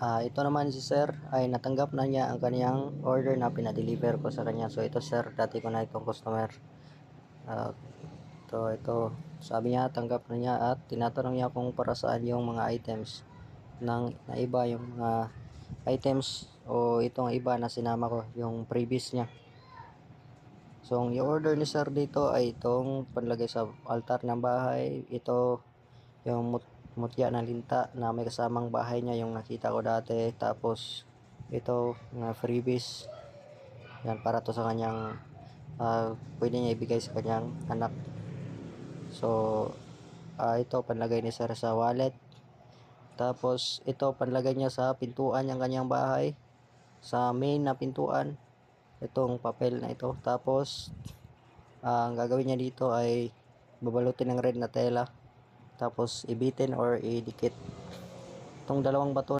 Ito naman si sir ay natanggap na niya ang kaniyang order na pinadeliver ko sa kanya. So ito sir, dati ko na itong customer. Ito, sabi niya tanggap na niya at tinatanong niya kung para saan yung mga items ng naiba, yung mga items o itong iba na sinama ko, yung previous niya. So ang i-order ni sir dito ay itong panlagay sa altar ng bahay. Ito yung mutya na linta na may kasamang bahay niya, yung nakita ko dati. Tapos ito mga freebies yan, para to sa kanyang pwede niya ibigay sa kanyang anak. So ito panlagay ni sir sa wallet. Tapos ito panlagay niya sa pintuan ng kanyang bahay, sa main na pintuan, itong papel na ito. Tapos ang gagawin niya dito ay babalutin ng red na tela, tapos ibitin or idikit itong dalawang bato